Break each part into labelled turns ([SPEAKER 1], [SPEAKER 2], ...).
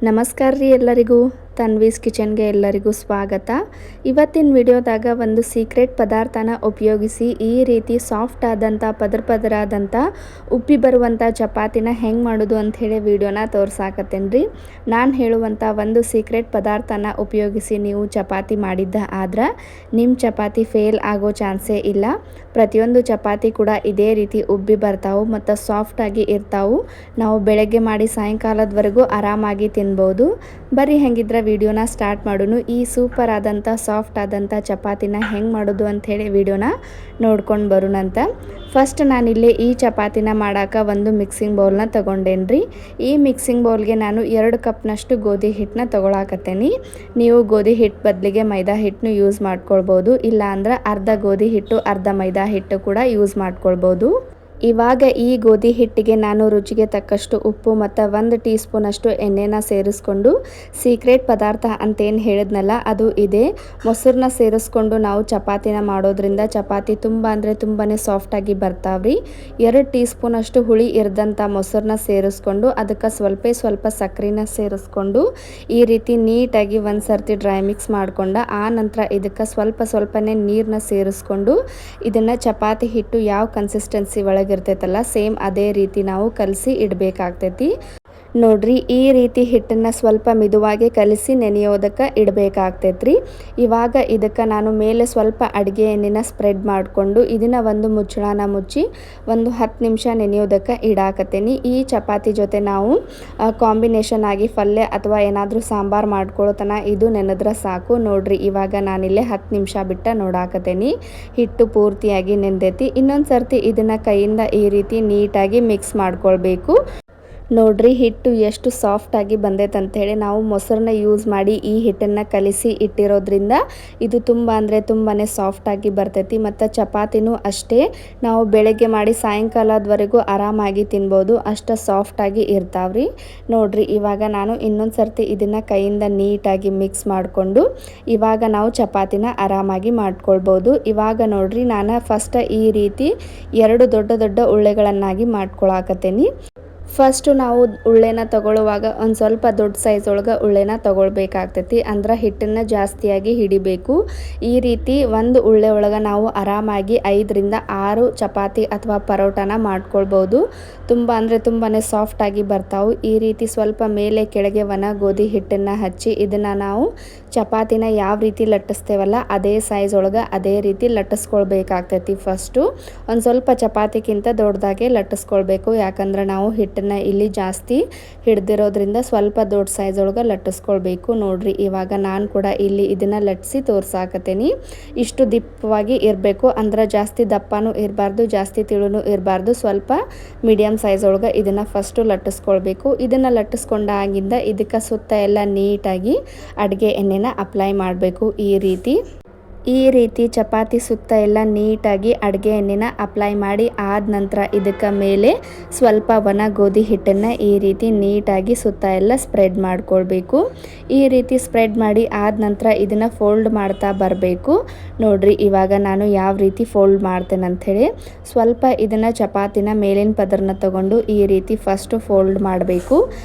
[SPEAKER 1] ನಮಸ್ಕಾರ ರೀ ಎಲ್ಲರಿಗೂ ತನ್ವೀಸ್ ಕಿಚನ್ಗೆ ಎಲ್ಲರಿಗೂ ಸ್ವಾಗತ. ಇವತ್ತಿನ ವಿಡಿಯೋದಾಗ ಒಂದು ಸೀಕ್ರೆಟ್ ಪದಾರ್ಥನ ಉಪಯೋಗಿಸಿ ಈ ರೀತಿ ಸಾಫ್ಟ್ ಆದಂಥ ಪದರಾದಂಥ ಉಪ್ಪಿ ಬರುವಂಥ ಚಪಾತಿನ ಹೆಂಗೆ ಮಾಡೋದು ಅಂಥೇಳಿ ವಿಡಿಯೋನ ತೋರ್ಸಾಕತ್ತೇನೆ ರೀ. ನಾನು ಹೇಳುವಂಥ ಒಂದು ಸೀಕ್ರೆಟ್ ಪದಾರ್ಥನ ಉಪಯೋಗಿಸಿ ನೀವು ಚಪಾತಿ ಮಾಡಿದ್ದ ಆದ್ರೆ ನಿಮ್ಮ ಚಪಾತಿ ಫೇಲ್ ಆಗೋ ಚಾನ್ಸೇ ಇಲ್ಲ. ಪ್ರತಿಯೊಂದು ಚಪಾತಿ ಕೂಡ ಇದೇ ರೀತಿ ಉಬ್ಬಿ ಬರ್ತಾವೆ ಮತ್ತು ಸಾಫ್ಟಾಗಿ ಇರ್ತಾವೆ. ನಾವು ಬೆಳಗ್ಗೆ ಮಾಡಿ ಸಾಯಂಕಾಲದವರೆಗೂ ಆರಾಮಾಗಿ ತಿನ್ಬೋದು. ಬರೀ ಹೆಂಗಿದ್ರೆ ವಿಡಿಯೋನ ಸ್ಟಾರ್ಟ್ ಮಾಡೋಣ. ಈ ಸೂಪರ್ ಆದಂಥ ಸಾಫ್ಟ್ ಆದಂಥ ಚಪಾತಿನ ಹೆಂಗೆ ಮಾಡೋದು ಅಂಥೇಳಿ ವಿಡಿಯೋನ ನೋಡ್ಕೊಂಡು ಬರೋಣಂತ. ಫಸ್ಟ್ ನಾನಿಲ್ಲಿ ಈ ಚಪಾತಿನ ಮಾಡೋಕೆ ಒಂದು ಮಿಕ್ಸಿಂಗ್ ಬೌಲ್ನ ತೊಗೊಂಡೇನಿ ರೀ. ಈ ಮಿಕ್ಸಿಂಗ್ ಬೌಲ್ಗೆ ನಾನು 2 ಕಪ್ನಷ್ಟು ಗೋಧಿ ಹಿಟ್ಟನ್ನ ತೊಗೊಳಕತ್ತೇನೆ. ನೀವು ಗೋಧಿ ಹಿಟ್ಟು ಬದಲಿಗೆ ಮೈದಾ ಹಿಟ್ಟನ್ನು ಯೂಸ್ ಮಾಡ್ಕೊಳ್ಬೋದು, ಇಲ್ಲ ಅಂದ್ರೆ ಅರ್ಧ ಗೋಧಿ ಹಿಟ್ಟು ಅರ್ಧ ಮೈದಾ ಹಿಟ್ಟು ಕೂಡ ಯೂಸ್ ಮಾಡ್ಕೊಳ್ಬೋದು. ಇವಾಗ ಈ ಗೋಧಿ ಹಿಟ್ಟಿಗೆ ನಾನು ರುಚಿಗೆ ತಕ್ಕಷ್ಟು ಉಪ್ಪು ಮತ್ತು 1 ಟೀ ಸ್ಪೂನಷ್ಟು ಎಣ್ಣೆನ ಸೇರಿಸ್ಕೊಂಡು ಸೀಕ್ರೆಟ್ ಪದಾರ್ಥ ಅಂತೇನು ಹೇಳಿದ್ನಲ್ಲ ಅದು ಇದೆ. ಮೊಸರನ್ನ ಸೇರಿಸ್ಕೊಂಡು ನಾವು ಚಪಾತಿನ ಮಾಡೋದ್ರಿಂದ ಚಪಾತಿ ತುಂಬ ಅಂದರೆ ತುಂಬಾ ಸಾಫ್ಟಾಗಿ ಬರ್ತಾವ್ರಿ. 2 ಟೀ ಸ್ಪೂನಷ್ಟು ಹುಳಿ ಇರದಂಥ ಮೊಸರನ್ನ ಸೇರಿಸ್ಕೊಂಡು ಅದಕ್ಕೆ ಸ್ವಲ್ಪ ಸಕ್ಕರೆನ ಸೇರಿಸ್ಕೊಂಡು ಈ ರೀತಿ ನೀಟಾಗಿ ಒಂದು ಸರ್ತಿ ಡ್ರೈ ಮಿಕ್ಸ್ ಮಾಡ್ಕೊಂಡು ಆ ನಂತರ ಇದಕ್ಕೆ ಸ್ವಲ್ಪನೇ ನೀರನ್ನ ಸೇರಿಸ್ಕೊಂಡು ಇದನ್ನು ಚಪಾತಿ ಹಿಟ್ಟು ಯಾವ ಕನ್ಸಿಸ್ಟೆನ್ಸಿ ಒಳಗೆ ಇರ್ತೈತಲ್ಲ ಸೇಮ್ ಅದೇ ರೀತಿ ನಾವು ಕಲಸಿ ಇಡಬೇಕಾಗ್ತೈತಿ. ನೋಡ್ರಿ, ಈ ರೀತಿ ಹಿಟ್ಟನ್ನು ಸ್ವಲ್ಪ ಮಿದುವಾಗಿ ಕಲಿಸಿ ನೆನೆಯೋದಕ್ಕೆ ಇಡಬೇಕಾಗ್ತೈತ್ರಿ. ಇವಾಗ ಇದಕ್ಕೆ ನಾನು ಮೇಲೆ ಸ್ವಲ್ಪ ಅಡುಗೆ ಎಣ್ಣೆನ ಸ್ಪ್ರೆಡ್ ಮಾಡಿಕೊಂಡು ಇದನ್ನು ಒಂದು ಮುಚ್ಚಳನ ಮುಚ್ಚಿ ಒಂದು 10 ನಿಮಿಷ ನೆನೆಯೋದಕ್ಕೆ ಇಡಾಕತ್ತೇನೆ. ಈ ಚಪಾತಿ ಜೊತೆ ನಾವು ಕಾಂಬಿನೇಷನ್ ಆಗಿ ಪಲ್ಯ ಅಥವಾ ಏನಾದರೂ ಸಾಂಬಾರು ಮಾಡ್ಕೊಳ್ಳೋತನ ಇದು ನೆನೆದ್ರೆ ಸಾಕು. ನೋಡ್ರಿ, ಇವಾಗ ನಾನಿಲ್ಲೇ 10 ನಿಮಿಷ ಬಿಟ್ಟು ನೋಡಾಕತ್ತೇನೆ. ಹಿಟ್ಟು ಪೂರ್ತಿಯಾಗಿ ನೆಂದೈತಿ. ಇನ್ನೊಂದು ಸರ್ತಿ ಇದನ್ನು ಕೈಯಿಂದ ಈ ರೀತಿ ನೀಟಾಗಿ ಮಿಕ್ಸ್ ಮಾಡ್ಕೊಳ್ಬೇಕು. ನೋಡ್ರಿ, ಹಿಟ್ಟು ಎಷ್ಟು ಸಾಫ್ಟಾಗಿ ಬಂದೈತೆ ಅಂಥೇಳಿ. ನಾವು ಮೊಸರನ್ನ ಯೂಸ್ ಮಾಡಿ ಈ ಹಿಟ್ಟನ್ನು ಕಲಿಸಿ ಇಟ್ಟಿರೋದ್ರಿಂದ ಇದು ತುಂಬ ಅಂದರೆ ತುಂಬಾ ಸಾಫ್ಟಾಗಿ ಬರ್ತೈತಿ. ಮತ್ತು ಚಪಾತಿನೂ ಅಷ್ಟೇ, ನಾವು ಬೆಳಗ್ಗೆ ಮಾಡಿ ಸಾಯಂಕಾಲದವರೆಗೂ ಆರಾಮಾಗಿ ತಿನ್ಬೋದು, ಅಷ್ಟು ಸಾಫ್ಟಾಗಿ ಇರ್ತಾವ್ರಿ. ನೋಡ್ರಿ, ಇವಾಗ ನಾನು ಇನ್ನೊಂದು ಸರ್ತಿ ಇದನ್ನು ಕೈಯಿಂದ ನೀಟಾಗಿ ಮಿಕ್ಸ್ ಮಾಡಿಕೊಂಡು ಇವಾಗ ನಾವು ಚಪಾತಿನ ಆರಾಮಾಗಿ ಮಾಡ್ಕೊಳ್ಬೋದು. ಇವಾಗ ನೋಡ್ರಿ, ನಾನು ಫಸ್ಟ್ ಈ ರೀತಿ 2 ದೊಡ್ಡ ಉಳ್ಳೆಗಳನ್ನಾಗಿ ಮಾಡ್ಕೊಳಕತ್ತೇನೆ. ಫಸ್ಟು ನಾವು ಉಳ್ಳೆನ ತಗೊಳ್ಳುವಾಗ ಒಂದು ಸ್ವಲ್ಪ ದೊಡ್ಡ ಸೈಜ್ ಒಳಗೆ ಉಳ್ಳೆನ ತಗೊಳ್ಬೇಕಾಗ್ತೈತಿ, ಅಂದ್ರೆ ಹಿಟ್ಟನ್ನು ಜಾಸ್ತಿಯಾಗಿ ಹಿಡಿಬೇಕು. ಈ ರೀತಿ ಒಂದು ಉಳ್ಳೆ ಒಳಗೆ ನಾವು ಆರಾಮಾಗಿ 5 ರಿಂದ 6 ಚಪಾತಿ ಅಥವಾ ಪರೋಟಾನ ಮಾಡ್ಕೊಳ್ಬೋದು. ತುಂಬ ಅಂದರೆ ತುಂಬಾ ಸಾಫ್ಟಾಗಿ ಬರ್ತಾವೆ. ಈ ರೀತಿ ಸ್ವಲ್ಪ ಮೇಲೆ ಕೆಳಗೆ ಒಣ ಗೋಧಿ ಹಿಟ್ಟನ್ನು ಹಚ್ಚಿ ಇದನ್ನು ನಾವು ಚಪಾತಿನ ಯಾವ ರೀತಿ ಲಟ್ಟಿಸ್ತೇವಲ್ಲ ಅದೇ ಸೈಜ್ ಒಳಗೆ ಅದೇ ರೀತಿ ಲಟ್ಟಿಸ್ಕೊಳ್ಬೇಕಾಗ್ತೈತಿ. ಫಸ್ಟು ಒಂದು ಸ್ವಲ್ಪ ಚಪಾತಿಗಿಂತ ದೊಡ್ಡದಾಗೆ ಲಟ್ಟಿಸ್ಕೊಳ್ಬೇಕು, ಯಾಕಂದ್ರೆ ನಾವು ಹಿಟ್ಟನ್ನು ಇಲ್ಲಿ ಜಾಸ್ತಿ ಹಿಡ್ದಿರೋದ್ರಿಂದ ಸ್ವಲ್ಪ ದೊಡ್ಡ ಸೈಜ್ ಒಳಗೆ ಲಟ್ಟಿಸ್ಕೊಳ್ಬೇಕು. ನೋಡ್ರಿ, ಇವಾಗ ನಾನು ಕೂಡ ಇಲ್ಲಿ ಇದನ್ನು ಲಟ್ಟಿಸಿ ತೋರ್ಸಾಕತ್ತೇನೆ. ಇಷ್ಟು ದಿಪ್ಪವಾಗಿ ಇರಬೇಕು, ಅಂದ್ರೆ ಜಾಸ್ತಿ ದಪ್ಪನೂ ಇರಬಾರ್ದು ಜಾಸ್ತಿ ತಿಳುನೂ ಇರಬಾರ್ದು, ಸ್ವಲ್ಪ ಮೀಡಿಯಮ್ ಸೈಜ್ ಒಳಗೆ ಇದನ್ನು ಫಸ್ಟು ಲಟ್ಟಿಸ್ಕೊಳ್ಬೇಕು. ಇದನ್ನು ಲಟ್ಟಿಸ್ಕೊಂಡಾಗಿಂದ ಇದಕ್ಕೆ ಸುತ್ತ ಎಲ್ಲ ನೀಟಾಗಿ ಅಡುಗೆ ಎಣ್ಣೆನ ಅಪ್ಲೈ ಮಾಡಬೇಕು. ಈ ರೀತಿ ಚಪಾತಿ ಸುತ್ತ ಎಲ್ಲ ನೀಟಾಗಿ ಅಡುಗೆ ಎಣ್ಣೆನ ಅಪ್ಲೈ ಮಾಡಿ ಆದ ನಂತರ ಇದಕ್ಕೆ ಮೇಲೆ ಸ್ವಲ್ಪ ಒಣ ಗೋಧಿ ಹಿಟ್ಟನ್ನು ಈ ರೀತಿ ನೀಟಾಗಿ ಸುತ್ತ ಎಲ್ಲ ಸ್ಪ್ರೆಡ್ ಮಾಡ್ಕೊಳ್ಬೇಕು. ಈ ರೀತಿ ಸ್ಪ್ರೆಡ್ ಮಾಡಿ ಆದ ನಂತರ ಇದನ್ನು ಫೋಲ್ಡ್ ಮಾಡ್ತಾ ಬರಬೇಕು. ನೋಡ್ರಿ, ಇವಾಗ ನಾನು ಯಾವ ರೀತಿ ಫೋಲ್ಡ್ ಮಾಡ್ತೇನೆ ಅಂಥೇಳಿ. ಸ್ವಲ್ಪ ಇದನ್ನು ಚಪಾತಿನ ಮೇಲಿನ ಪದರನ ತಗೊಂಡು ಈ ರೀತಿ ಫಸ್ಟು ಫೋಲ್ಡ್ ಮಾಡಬೇಕು.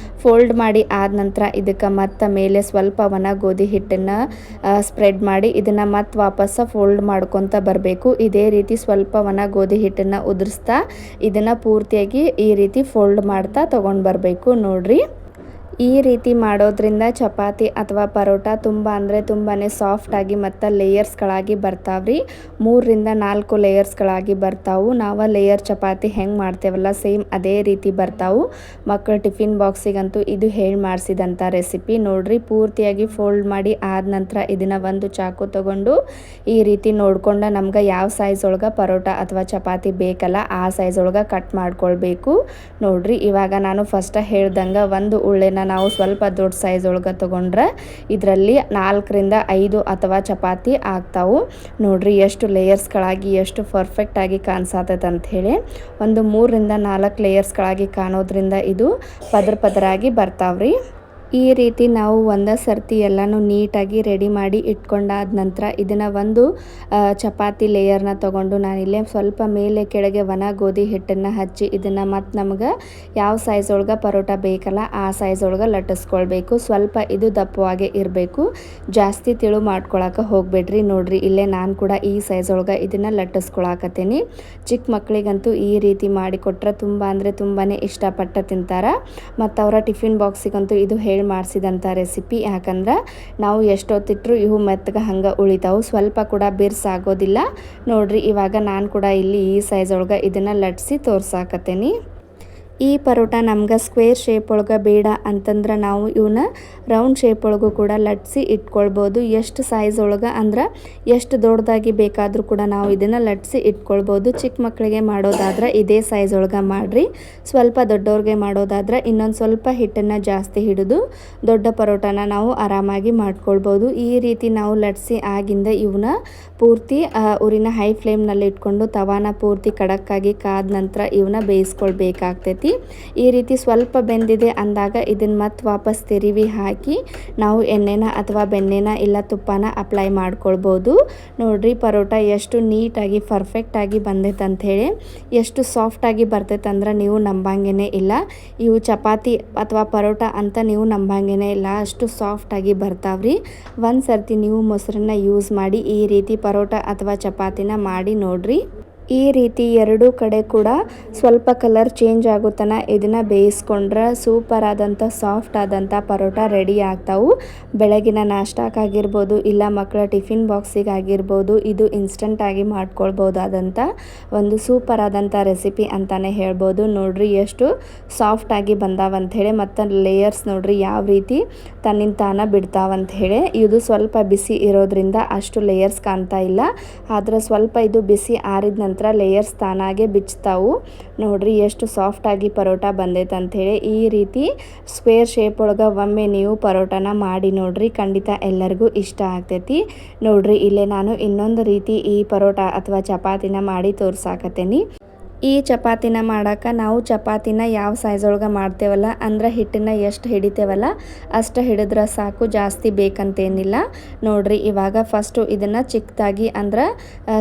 [SPEAKER 1] ಫೋಲ್ಡ್ ಮಾಡಿ ಆದ ನಂತರ ಇದಕ್ಕೆ ಮತ್ತೆ ಮೇಲೆ ಸ್ವಲ್ಪ ಒಣ ಗೋಧಿ ಹಿಟ್ಟನ್ನು ಸ್ಪ್ರೆಡ್ ಮಾಡಿ ಇದನ್ನು ಮತ್ತೆ ವಾಪಸ್ಸು ಫೋಲ್ಡ್ ಮಾಡ್ಕೊತ ಬರಬೇಕು. ಇದೇ ರೀತಿ ಸ್ವಲ್ಪ ಒಣ ಗೋಧಿ ಹಿಟ್ಟನ್ನು ಉದುರಿಸ್ತಾ ಇದನ್ನು ಪೂರ್ತಿಯಾಗಿ ಈ ರೀತಿ ಫೋಲ್ಡ್ ಮಾಡ್ತಾ ತೊಗೊಂಡು ಬರಬೇಕು. ನೋಡ್ರಿ, ಈ ರೀತಿ ಮಾಡೋದ್ರಿಂದ ಚಪಾತಿ ಅಥವಾ ಪರೋಟ ತುಂಬ ಅಂದರೆ ತುಂಬಾ ಸಾಫ್ಟಾಗಿ ಮತ್ತು ಲೇಯರ್ಸ್ಗಳಾಗಿ ಬರ್ತಾವ್ರಿ. 3 ರಿಂದ 4 ಲೇಯರ್ಸ್ಗಳಾಗಿ ಬರ್ತಾವೆ. ನಾವು ಲೇಯರ್ ಚಪಾತಿ ಹೆಂಗೆ ಮಾಡ್ತೇವಲ್ಲ ಸೇಮ್ ಅದೇ ರೀತಿ ಬರ್ತಾವೆ. ಮಕ್ಕಳ ಟಿಫಿನ್ ಬಾಕ್ಸಿಗಂತೂ ಇದು ಹೇಳಿ ಮಾಡಿಸಿದಂಥ ರೆಸಿಪಿ. ನೋಡ್ರಿ, ಪೂರ್ತಿಯಾಗಿ ಫೋಲ್ಡ್ ಮಾಡಿ ಆದ ನಂತರ ಇದನ್ನು ಒಂದು ಚಾಕು ತೊಗೊಂಡು ಈ ರೀತಿ ನೋಡ್ಕೊಂಡು ನಮ್ಗೆ ಯಾವ ಸೈಜ್ ಒಳಗೆ ಪರೋಟ ಅಥವಾ ಚಪಾತಿ ಬೇಕಲ್ಲ ಆ ಸೈಜ್ ಒಳಗೆ ಕಟ್ ಮಾಡ್ಕೊಳ್ಬೇಕು. ನೋಡ್ರಿ, ಇವಾಗ ನಾನು ಫಸ್ಟ್ ಹೇಳ್ದಂಗೆ ಒಂದು ಉಳ್ಳೆನ ನಾವು ಸ್ವಲ್ಪ ದೊಡ್ಡ ಸೈಜ್ ಒಳಗೆ ತೊಗೊಂಡ್ರೆ ಇದರಲ್ಲಿ 4 ರಿಂದ 5 ಅಥವಾ ಚಪಾತಿ ಆಗ್ತಾವೆ. ನೋಡ್ರಿ, ಎಷ್ಟು ಲೇಯರ್ಸ್ಗಳಾಗಿ ಎಷ್ಟು ಪರ್ಫೆಕ್ಟಾಗಿ ಕಾಣಿಸತೈತೆ ಅಂಥೇಳಿ. ಒಂದು 3 ರಿಂದ 4 ಲೇಯರ್ಸ್ಗಳಾಗಿ ಕಾಣೋದ್ರಿಂದ ಇದು ಪದರಾಗಿ ಬರ್ತಾವ್ರಿ. ಈ ರೀತಿ ನಾವು ಒಂದೇ ಸರ್ತಿ ಎಲ್ಲನೂ ನೀಟಾಗಿ ರೆಡಿ ಮಾಡಿ ಇಟ್ಕೊಂಡಾದ ನಂತರ ಇದನ್ನು ಒಂದು ಚಪಾತಿ ಲೇಯರ್ನ ತೊಗೊಂಡು ನಾನಿಲ್ಲೇ ಸ್ವಲ್ಪ ಮೇಲೆ ಕೆಳಗೆ ಒಣ ಗೋಧಿ ಹಿಟ್ಟನ್ನು ಹಚ್ಚಿ ಇದನ್ನು ಮತ್ತು ನಮ್ಗೆ ಯಾವ ಸೈಜ್ ಒಳಗೆ ಪರೋಟ ಬೇಕಲ್ಲ ಆ ಸೈಜ್ ಒಳಗೆ ಲಟ್ಟಿಸ್ಕೊಳ್ಬೇಕು. ಸ್ವಲ್ಪ ಇದು ದಪ್ಪವಾಗೇ ಇರಬೇಕು, ಜಾಸ್ತಿ ತಿಳು ಮಾಡ್ಕೊಳಕ್ಕೆ ಹೋಗಬೇಡ್ರಿ. ನೋಡಿರಿ ಇಲ್ಲೇ ನಾನು ಕೂಡ ಈ ಸೈಜ್ ಒಳಗೆ ಇದನ್ನು ಲಟ್ಟಿಸ್ಕೊಳಕತ್ತೀನಿ. ಚಿಕ್ಕ ಮಕ್ಕಳಿಗಂತೂ ಈ ರೀತಿ ಮಾಡಿಕೊಟ್ರೆ ತುಂಬ ಅಂದರೆ ತುಂಬಾ ಇಷ್ಟಪಟ್ಟು ತಿಂತಾರೆ. ಮತ್ತು ಅವರ ಟಿಫಿನ್ ಬಾಕ್ಸಿಗಂತೂ ಇದು ಮಾಡಿಸಿದಂಥ ರೆಸಿಪಿ. ಯಾಕಂದ್ರೆ ನಾವು ಎಷ್ಟೊತ್ತಿಟ್ರು ಇವು ಮೆತ್ತಗೆ ಹಂಗೆ ಉಳಿತಾವು, ಸ್ವಲ್ಪ ಕೂಡ ಬಿರ್ಸಾಗೋದಿಲ್ಲ. ನೋಡ್ರಿ ಇವಾಗ ನಾನು ಕೂಡ ಇಲ್ಲಿ ಈ ಸೈಜ್ ಒಳಗೆ ಇದನ್ನು ಲಟ್ಸಿ ತೋರ್ಸಾಕತ್ತೇನಿ. ಈ ಪರೋಟ ನಮ್ಗೆ ಸ್ಕ್ವೇರ್ ಶೇಪ್ ಒಳಗೆ ಬೇಡ ಅಂತಂದ್ರೆ ನಾವು ಇವನ್ನ ರೌಂಡ್ ಶೇಪ್ ಒಳಗೂ ಕೂಡ ಲಟ್ಸಿ ಇಟ್ಕೊಳ್ಬೋದು. ಎಷ್ಟು ಸೈಜ್ ಒಳಗೆ ಅಂದ್ರೆ ಎಷ್ಟು ದೊಡ್ಡದಾಗಿ ಬೇಕಾದರೂ ಕೂಡ ನಾವು ಇದನ್ನು ಲಟ್ಸಿ ಇಟ್ಕೊಳ್ಬೋದು. ಚಿಕ್ಕ ಮಕ್ಕಳಿಗೆ ಮಾಡೋದಾದ್ರೆ ಇದೇ ಸೈಜ್ ಒಳಗೆ ಮಾಡಿರಿ. ಸ್ವಲ್ಪ ದೊಡ್ಡವ್ರಿಗೆ ಮಾಡೋದಾದ್ರೆ ಇನ್ನೊಂದು ಸ್ವಲ್ಪ ಹಿಟ್ಟನ್ನು ಜಾಸ್ತಿ ಹಿಡಿದು ದೊಡ್ಡ ಪರೋಟನ ನಾವು ಆರಾಮಾಗಿ ಮಾಡ್ಕೊಳ್ಬೋದು. ಈ ರೀತಿ ನಾವು ಲಟ್ಸಿ ಆಗಿಂದ ಇವನ್ನ ಪೂರ್ತಿ ಉರಿನ ಹೈ ಫ್ಲೇಮ್ನಲ್ಲಿ ಇಟ್ಕೊಂಡು ತವಾನ ಪೂರ್ತಿ ಕಡಕ್ಕಾಗಿ ಕಾದ ನಂತರ ಇವನ್ನ ಬೇಯಿಸ್ಕೊಳ್ಬೇಕಾಗ್ತೈತಿ. ಈ ರೀತಿ ಸ್ವಲ್ಪ ಬೆಂದಿದೆ ಅಂದಾಗ ಇದನ್ನ ಮತ್ತೆ ವಾಪಸ್ ತಿರುವಿ ಹಾಕಿ ನಾವು ಎಣ್ಣೆನ ಅಥವಾ ಬೆಣ್ಣೆನ ಇಲ್ಲ ತುಪ್ಪನ ಅಪ್ಲೈ ಮಾಡ್ಕೊಳ್ಬೋದು. ನೋಡ್ರಿ ಪರೋಟ ಎಷ್ಟು ನೀಟಾಗಿ ಪರ್ಫೆಕ್ಟಾಗಿ ಬಂದೈತೆ ಅಂಥೇಳಿ, ಎಷ್ಟು ಸಾಫ್ಟಾಗಿ ಬರ್ತೈತೆ ಅಂದ್ರೆ ನೀವು ನಂಬಂಗೇ ಇಲ್ಲ. ಇವು ಚಪಾತಿ ಅಥವಾ ಪರೋಟ ಅಂತ ನೀವು ನಂಬಂಗೇ ಇಲ್ಲ, ಅಷ್ಟು ಸಾಫ್ಟಾಗಿ ಬರ್ತಾವ್ರಿ. ಒಂದು ಸರ್ತಿ ನೀವು ಮೊಸರನ್ನ ಯೂಸ್ ಮಾಡಿ ಈ ರೀತಿ ಪರೋಟ ಅಥವಾ ಚಪಾತಿನ ಮಾಡಿ ನೋಡ್ರಿ. ಈ ರೀತಿ ಎರಡೂ ಕಡೆ ಕೂಡ ಸ್ವಲ್ಪ ಕಲರ್ ಚೇಂಜ್ ಆಗೋ ತನಕ ಇದನ್ನು ಬೇಯಿಸ್ಕೊಂಡ್ರೆ ಸೂಪರ್ ಆದಂಥ ಸಾಫ್ಟ್ ಆದಂಥ ಪರೋಟ ರೆಡಿ ಆಗ್ತಾವು. ಬೆಳಗಿನ ನಾಷ್ಟಕ್ಕಾಗಿರ್ಬೋದು ಇಲ್ಲ ಮಕ್ಕಳ ಟಿಫಿನ್ ಬಾಕ್ಸಿಗಾಗಿರ್ಬೋದು ಇದು ಇನ್ಸ್ಟಂಟಾಗಿ ಮಾಡ್ಕೊಳ್ಬೋದಾದಂಥ ಒಂದು ಸೂಪರ್ ಆದಂಥ ರೆಸಿಪಿ ಅಂತಲೇ ಹೇಳ್ಬೋದು. ನೋಡ್ರಿ ಎಷ್ಟು ಸಾಫ್ಟಾಗಿ ಬಂದಾವಂಥೇಳಿ, ಮತ್ತು ಲೇಯರ್ಸ್ ನೋಡ್ರಿ ಯಾವ ರೀತಿ ತನ್ನಿಂದ ತಾನ ಬಿಡ್ತಾವಂತ ಹೇಳಿ. ಇದು ಸ್ವಲ್ಪ ಬಿಸಿ ಇರೋದ್ರಿಂದ ಅಷ್ಟು ಲೇಯರ್ಸ್ ಕಾಣ್ತಾ ಇಲ್ಲ, ಆದರೆ ಸ್ವಲ್ಪ ಇದು ಬಿಸಿ ಆರಿದ ನಂತರ ಲೇಯರ್ಸ್ ತಾನಾಗೆ ಬಿಚ್ತಾವು. ನೋಡ್ರಿ ಎಷ್ಟು ಸಾಫ್ಟಾಗಿ ಪರೋಟ ಬಂದೈತೆ ಅಂಥೇಳಿ. ಈ ರೀತಿ ಸ್ಕ್ವೇರ್ ಶೇಪ್ ಒಳಗೆ ಒಮ್ಮೆ ನೀವು ಪರೋಟನ ಮಾಡಿ ನೋಡ್ರಿ, ಖಂಡಿತ ಎಲ್ಲರಿಗೂ ಇಷ್ಟ ಆಗ್ತೈತಿ. ನೋಡ್ರಿ ಇಲ್ಲೇ ನಾನು ಇನ್ನೊಂದು ರೀತಿ ಈ ಪರೋಟ ಅಥವಾ ಚಪಾತಿನ ಮಾಡಿ ತೋರ್ಸಾಕತ್ತೇನಿ. ಈ ಚಪಾತಿನ ಮಾಡೋಕೆ ನಾವು ಚಪಾತಿನ ಯಾವ ಸೈಜ್ ಒಳಗೆ ಮಾಡ್ತೇವಲ್ಲ ಅಂದ್ರೆ ಹಿಟ್ಟನ್ನು ಎಷ್ಟು ಹಿಡಿತೇವಲ್ಲ ಅಷ್ಟು ಹಿಡಿದ್ರೆ ಸಾಕು, ಜಾಸ್ತಿ ಬೇಕಂತೇನಿಲ್ಲ. ನೋಡ್ರಿ ಇವಾಗ ಫಸ್ಟು ಇದನ್ನು ಚಿಕ್ಕದಾಗಿ ಅಂದ್ರೆ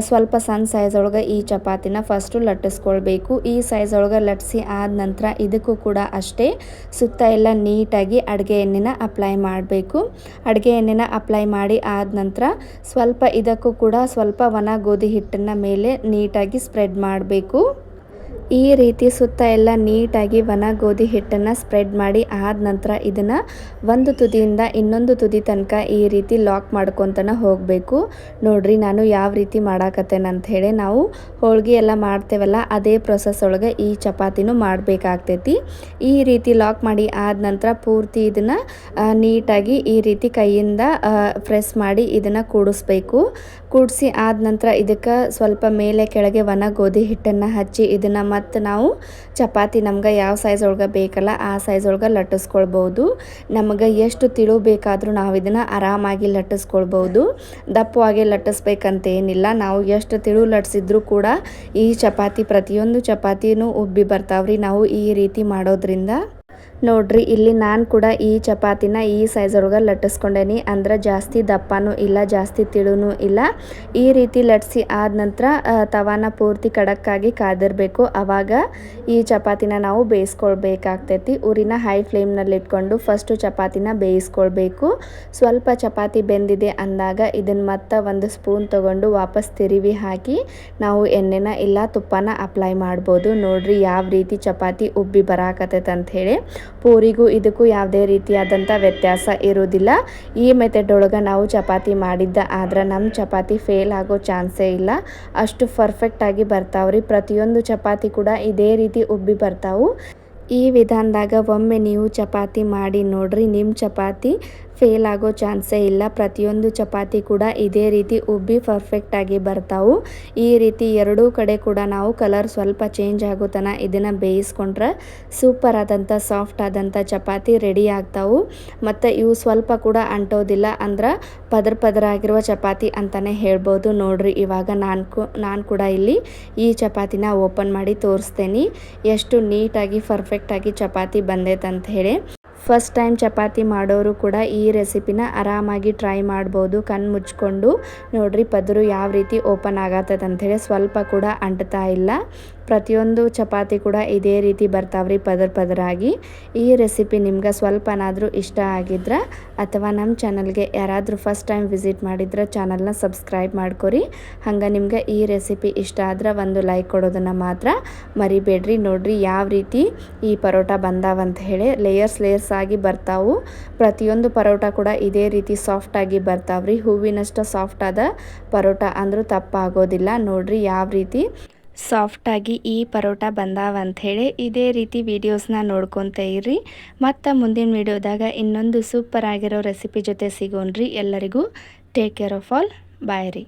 [SPEAKER 1] ಸ್ವಲ್ಪ ಸಣ್ಣ ಸೈಜ್ ಒಳಗೆ ಈ ಚಪಾತಿನ ಫಸ್ಟು ಲಟ್ಟಿಸ್ಕೊಳ್ಬೇಕು. ಈ ಸೈಜ್ ಒಳಗೆ ಲಟ್ಟಿಸಿ ಆದ ನಂತರ ಇದಕ್ಕೂ ಕೂಡ ಅಷ್ಟೇ ಸುತ್ತ ಎಲ್ಲ ನೀಟಾಗಿ ಅಡುಗೆ ಎಣ್ಣೆನ ಅಪ್ಲೈ ಮಾಡಬೇಕು. ಅಡುಗೆ ಎಣ್ಣೆನ ಅಪ್ಲೈ ಮಾಡಿ ಆದ ನಂತರ ಸ್ವಲ್ಪ ಇದಕ್ಕೂ ಕೂಡ ಸ್ವಲ್ಪ ಒಣ ಗೋಧಿ ಹಿಟ್ಟನ್ನು ಮೇಲೆ ನೀಟಾಗಿ ಸ್ಪ್ರೆಡ್ ಮಾಡಬೇಕು. ಈ ರೀತಿ ಸುತ್ತ ಎಲ್ಲ ನೀಟಾಗಿ ಒಣ ಗೋಧಿ ಹಿಟ್ಟನ್ನು ಸ್ಪ್ರೆಡ್ ಮಾಡಿ ಆದ ನಂತರ ಇದನ್ನು ಒಂದು ತುದಿಯಿಂದ ಇನ್ನೊಂದು ತುದಿ ತನಕ ಈ ರೀತಿ ಲಾಕ್ ಮಾಡ್ಕೊತನ ಹೋಗಬೇಕು. ನೋಡ್ರಿ ನಾನು ಯಾವ ರೀತಿ ಮಾಡಾಕತ್ತೇನೆ ಅಂತ ಹೇಳಿ, ನಾವು ಹೋಳಿಗೆ ಎಲ್ಲ ಮಾಡ್ತೇವಲ್ಲ ಅದೇ ಪ್ರೊಸೆಸ್ ಒಳಗೆ ಈ ಚಪಾತಿನೂ ಮಾಡಬೇಕಾಗ್ತೈತಿ. ಈ ರೀತಿ ಲಾಕ್ ಮಾಡಿ ಆದ ನಂತರ ಪೂರ್ತಿ ಇದನ್ನು ನೀಟಾಗಿ ಈ ರೀತಿ ಕೈಯಿಂದ ಪ್ರೆಸ್ ಮಾಡಿ ಇದನ್ನು ಕೂಡಿಸ್ಬೇಕು. ಕೂಡಿಸಿ ಆದ ನಂತರ ಇದಕ್ಕೆ ಸ್ವಲ್ಪ ಮೇಲೆ ಕೆಳಗೆ ಒಣ ಗೋಧಿ ಹಿಟ್ಟನ್ನು ಹಚ್ಚಿ ಇದನ್ನು ಮತ್ತು ನಾವು ಚಪಾತಿ ನಮ್ಗೆ ಯಾವ ಸೈಜ್ ಒಳಗೆ ಬೇಕಲ್ಲ ಆ ಸೈಜ್ ಒಳಗೆ ಲಟ್ಟಿಸ್ಕೊಳ್ಬೋದು. ನಮಗೆ ಎಷ್ಟು ತಿಳು ಬೇಕಾದರೂ ನಾವು ಇದನ್ನು ಆರಾಮಾಗಿ ಲಟ್ಟಿಸ್ಕೊಳ್ಬೋದು. ದಪ್ಪವಾಗಿ ಲಟ್ಟಿಸ್ಬೇಕಂತೇನಿಲ್ಲ, ನಾವು ಎಷ್ಟು ತಿಳು ಲಟ್ಟಿಸಿದ್ರೂ ಕೂಡ ಈ ಚಪಾತಿ ಪ್ರತಿಯೊಂದು ಚಪಾತಿನೂ ಉಬ್ಬಿ ಬರ್ತಾವ್ರಿ ನಾವು ಈ ರೀತಿ ಮಾಡೋದ್ರಿಂದ. ನೋಡ್ರಿ ಇಲ್ಲಿ ನಾನು ಕೂಡ ಈ ಚಪಾತಿನ ಈ ಸೈಜ್ ಒಳಗೆ ಲಟ್ಟಿಸ್ಕೊಂಡೇನಿ, ಅಂದ್ರೆ ಜಾಸ್ತಿ ದಪ್ಪನೂ ಇಲ್ಲ ಜಾಸ್ತಿ ತಿಳುನೂ ಇಲ್ಲ. ಈ ರೀತಿ ಲಟ್ಟಿಸಿ ಆದ ನಂತರ ತವಾನ ಪೂರ್ತಿ ಕಡಕ್ಕಾಗಿ ಕಾದಿರಬೇಕು, ಆವಾಗ ಈ ಚಪಾತಿನ ನಾವು ಬೇಯಿಸ್ಕೊಳ್ಬೇಕಾಗ್ತೈತಿ. ಉರಿನ ಹೈ ಫ್ಲೇಮ್ನಲ್ಲಿ ಇಟ್ಕೊಂಡು ಫಸ್ಟು ಚಪಾತಿನ ಬೇಯಿಸ್ಕೊಳ್ಬೇಕು. ಸ್ವಲ್ಪ ಚಪಾತಿ ಬೆಂದಿದೆ ಅಂದಾಗ ಇದನ್ನು ಮತ್ತೆ ಒಂದು ಸ್ಪೂನ್ ತೊಗೊಂಡು ವಾಪಸ್ ತಿರುವಿ ಹಾಕಿ ನಾವು ಎಣ್ಣೆನ ಇಲ್ಲ ತುಪ್ಪನ ಅಪ್ಲೈ ಮಾಡ್ಬೋದು. ನೋಡ್ರಿ ಯಾವ ರೀತಿ ಚಪಾತಿ ಉಬ್ಬಿ ಬರಾಕತ್ತೈತೆ ಅಂಥೇಳಿ. ಪೂರಿಗೂ ಇದಕ್ಕೂ ಯಾವುದೇ ರೀತಿಯಾದಂಥ ವ್ಯತ್ಯಾಸ ಇರೋದಿಲ್ಲ. ಈ ಮೆಥಡ್ ಒಳಗೆ ನಾವು ಚಪಾತಿ ಮಾಡಿದ್ದ ಆದ್ರೆ ನಮ್ಮ ಚಪಾತಿ ಫೇಲ್ ಆಗೋ ಚಾನ್ಸೇ ಇಲ್ಲ, ಅಷ್ಟು ಪರ್ಫೆಕ್ಟಾಗಿ ಬರ್ತಾವ್ರಿ. ಪ್ರತಿಯೊಂದು ಚಪಾತಿ ಕೂಡ ಇದೇ ರೀತಿ ಉಬ್ಬಿ ಬರ್ತಾವು. ಈ ವಿಧಾನದಾಗ ಒಮ್ಮೆ ನೀವು ಚಪಾತಿ ಮಾಡಿ ನೋಡ್ರಿ, ನಿಮ್ಮ ಚಪಾತಿ ಫೇಲ್ ಆಗೋ ಚಾನ್ಸೇ ಇಲ್ಲ. ಪ್ರತಿಯೊಂದು ಚಪಾತಿ ಕೂಡ ಇದೇ ರೀತಿ ಉಬ್ಬಿ ಪರ್ಫೆಕ್ಟಾಗಿ ಬರ್ತಾವು. ಈ ರೀತಿ ಎರಡೂ ಕಡೆ ಕೂಡ ನಾವು ಕಲರ್ ಸ್ವಲ್ಪ ಚೇಂಜ್ ಆಗೋ ತನಕ ಇದನ್ನು ಬೇಯಿಸ್ಕೊಂಡ್ರೆ ಸೂಪರ್ ಆದಂಥ ಸಾಫ್ಟ್ ಆದಂಥ ಚಪಾತಿ ರೆಡಿ ಆಗ್ತಾವು. ಮತ್ತು ಇವು ಸ್ವಲ್ಪ ಕೂಡ ಅಂಟೋದಿಲ್ಲ, ಅಂದ್ರೆ ಪದರ ಆಗಿರುವ ಚಪಾತಿ ಅಂತಲೇ ಹೇಳ್ಬೋದು. ನೋಡ್ರಿ ಇವಾಗ ನಾನು ಕೂಡ ಇಲ್ಲಿ ಈ ಚಪಾತಿನ ಓಪನ್ ಮಾಡಿ ತೋರಿಸ್ತೇನೆ ಎಷ್ಟು ನೀಟಾಗಿ ಪರ್ಫೆಕ್ಟಾಗಿ ಚಪಾತಿ ಬಂದೈತೆ ಅಂತ ಹೇಳಿ. ಫಸ್ಟ್ ಟೈಮ್ ಚಪಾತಿ ಮಾಡೋರು ಕೂಡ ಈ ರೆಸಿಪಿನ ಆರಾಮಾಗಿ ಟ್ರೈ ಮಾಡ್ಬೋದು. ಕಣ್ಣು ಮುಚ್ಕೊಂಡು ನೋಡ್ರಿ ಪದರು ಯಾವ ರೀತಿ ಓಪನ್ ಆಗತ್ತದ ಅಂಥೇಳಿ ಸ್ವಲ್ಪ ಕೂಡ ಅಂಟ್ತಾ ಇಲ್ಲ. ಪ್ರತಿಯೊಂದು ಚಪಾತಿ ಕೂಡ ಇದೇ ರೀತಿ ಬರ್ತಾವ್ರಿ ಪದರಾಗಿ. ಈ ರೆಸಿಪಿ ನಿಮ್ಗೆ ಸ್ವಲ್ಪನಾದರೂ ಇಷ್ಟ ಆಗಿದ್ರೆ ಅಥವಾ ನಮ್ಮ ಚಾನಲ್ಗೆ ಯಾರಾದರೂ ಫಸ್ಟ್ ಟೈಮ್ ವಿಸಿಟ್ ಮಾಡಿದ್ರೆ ಚಾನಲ್ನ ಸಬ್ಸ್ಕ್ರೈಬ್ ಮಾಡ್ಕೊರಿ. ಹಂಗೆ ನಿಮ್ಗೆ ಈ ರೆಸಿಪಿ ಇಷ್ಟ ಆದ್ರೆ ಒಂದು ಲೈಕ್ ಕೊಡೋದನ್ನು ಮಾತ್ರ ಮರಿಬೇಡ್ರಿ. ನೋಡ್ರಿ ಯಾವ ರೀತಿ ಈ ಪರೋಟ ಬಂದಾವಂತ ಹೇಳಿ ಲೇಯರ್ಸ್ ಆಗಿ ಬರ್ತಾವು. ಪ್ರತಿಯೊಂದು ಪರೋಟ ಕೂಡ ಇದೇ ರೀತಿ ಸಾಫ್ಟಾಗಿ ಬರ್ತಾವ್ರಿ. ಹೂವಿನಷ್ಟು ಸಾಫ್ಟ್ ಆದ ಪರೋಟ ಅಂದರೂ ತಪ್ಪಾಗೋದಿಲ್ಲ. ನೋಡ್ರಿ ಯಾವ ರೀತಿ ಸಾಫ್ಟಾಗಿ ಈ ಪರೋಟ ಬಂದಾವಂಥೇಳಿ ಇದೇ ರೀತಿ ವೀಡಿಯೋಸ್ನ ನೋಡ್ಕೊತ ಇರ್ರಿ. ಮತ್ತು ಮುಂದಿನ ವೀಡಿಯೋದಾಗ ಇನ್ನೊಂದು ಸೂಪರ್ ಆಗಿರೋ ರೆಸಿಪಿ ಜೊತೆ ಸಿಗೋಣ್ರಿ. ಎಲ್ಲರಿಗೂ ಟೇಕ್ ಕೇರ್ ಆಫ್ ಆಲ್. ಬಾಯ್ ರೀ.